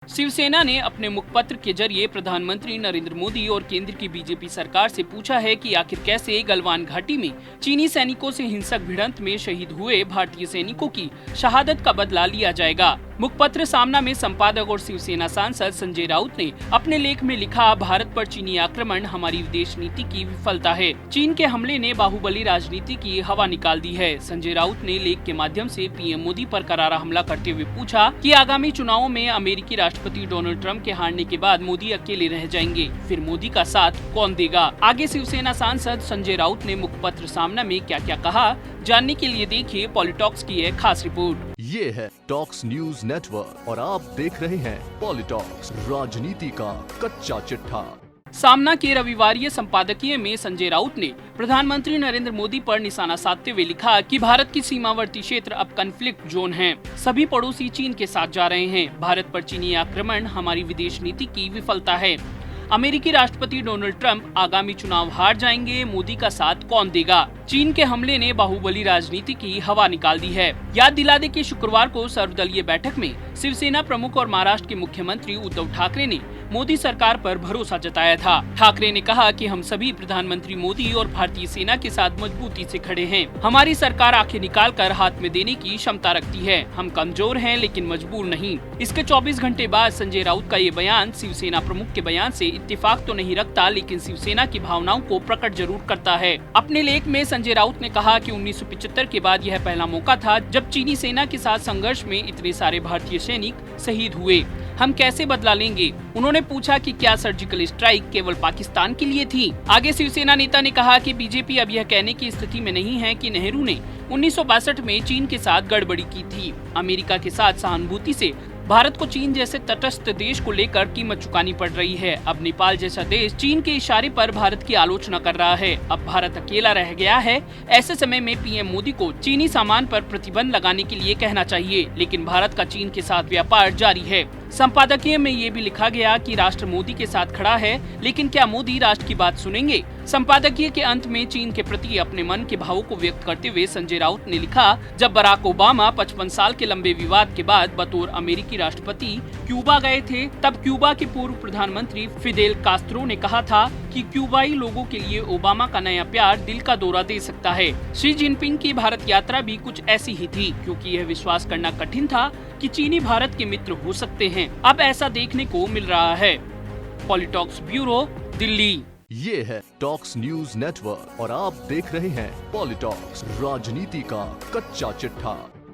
शिवसेना ने अपने मुखपत्र के जरिए प्रधानमंत्री नरेंद्र मोदी और केंद्र की बीजेपी सरकार से पूछा है कि आखिर कैसे गलवान घाटी में चीनी सैनिकों से हिंसक भिड़ंत में शहीद हुए भारतीय सैनिकों की शहादत का बदला लिया जाएगा। मुखपत्र सामना में संपादक और शिवसेना सांसद संजय राउत ने अपने लेख में लिखा, भारत पर चीनी आक्रमण हमारी विदेश नीति की विफलता है। चीन के हमले ने बाहुबली राजनीति की हवा निकाल दी है। संजय राउत ने लेख के माध्यम से पीएम मोदी पर करारा हमला करते हुए पूछा कि आगामी चुनावों में अमेरिकी राष्ट्रपति डोनाल्ड ट्रंप के हारने के बाद मोदी अकेले रह जाएंगे, फिर मोदी का साथ कौन देगा। आगे शिवसेना सांसद संजय राउत ने मुखपत्र सामना में क्या क्या कहा, जानने के लिए देखिए पॉलिटॉक्स की एक खास रिपोर्ट। ये है टॉक्स न्यूज नेटवर्क और आप देख रहे हैं पॉलिटॉक्स, राजनीति का कच्चा चिट्ठा। सामना के रविवारीय संपादकीय में संजय राउत ने प्रधानमंत्री नरेंद्र मोदी पर निशाना साधते हुए लिखा कि भारत की सीमावर्ती क्षेत्र अब कॉन्फ्लिक्ट जोन है। सभी पड़ोसी चीन के साथ जा रहे हैं। भारत पर चीनी आक्रमण हमारी विदेश नीति की विफलता है। अमेरिकी राष्ट्रपति डोनाल्ड ट्रंप आगामी चुनाव हार जाएंगे, मोदी का साथ कौन देगा। चीन के हमले ने बाहुबली राजनीति की हवा निकाल दी है। याद दिला दे कि शुक्रवार को सर्वदलीय बैठक में शिवसेना प्रमुख और महाराष्ट्र के मुख्यमंत्री उद्धव ठाकरे ने मोदी सरकार पर भरोसा जताया था। ठाकरे ने कहा कि हम सभी प्रधानमंत्री मोदी और भारतीय सेना के साथ मजबूती से खड़े हैं। हमारी सरकार आंखें निकाल कर हाथ में देने की क्षमता रखती है। हम कमजोर हैं लेकिन मजबूर नहीं। इसके 24 घंटे बाद संजय राउत का ये बयान शिवसेना प्रमुख के बयान से इत्तेफाक तो नहीं रखता, लेकिन शिवसेना की भावनाओं को प्रकट जरूर करता है। अपने लेख में संजय राउत ने कहा कि 1975 के बाद यह पहला मौका था जब चीनी सेना के साथ संघर्ष में इतने सारे भारतीय सैनिक शहीद हुए। हम कैसे बदला लेंगे। उन्होंने पूछा कि क्या सर्जिकल स्ट्राइक केवल पाकिस्तान के लिए थी। आगे शिवसेना नेता ने कहा कि बीजेपी अब यह कहने की स्थिति में नहीं है कि नेहरू ने 1962 में चीन के साथ गड़बड़ी की थी। अमेरिका के साथ सहानुभूति से भारत को चीन जैसे तटस्थ देश को लेकर कीमत चुकानी पड़ रही है। अब नेपाल जैसा देश चीन के इशारे पर भारत की आलोचना कर रहा है। अब भारत अकेला रह गया है। ऐसे समय में पीएम मोदी को चीनी सामान पर प्रतिबंध लगाने के लिए कहना चाहिए, लेकिन भारत का चीन के साथ व्यापार जारी है। संपादकीय में ये भी लिखा गया कि राष्ट्र मोदी के साथ खड़ा है, लेकिन क्या मोदी राष्ट्र की बात सुनेंगे। संपादकीय के अंत में चीन के प्रति अपने मन के भावों को व्यक्त करते हुए संजय राउत ने लिखा, जब बराक ओबामा 55 साल के लंबे विवाद के बाद बतौर अमेरिकी राष्ट्रपति क्यूबा गए थे, तब क्यूबा के पूर्व प्रधानमंत्री फिदेल कास्त्रो ने कहा था कि क्यूबाई लोगों के लिए ओबामा का नया प्यार दिल का दौरा दे सकता है। शी जिनपिंग की भारत यात्रा भी कुछ ऐसी ही थी, क्योंकि यह विश्वास करना कठिन था कि चीनी भारत के मित्र हो सकते हैं। अब ऐसा देखने को मिल रहा है। पॉलिटॉक्स ब्यूरो, दिल्ली। ये है टॉक्स न्यूज नेटवर्क और आप देख रहे हैं पॉलिटॉक्स, राजनीति का कच्चा चिट्ठा।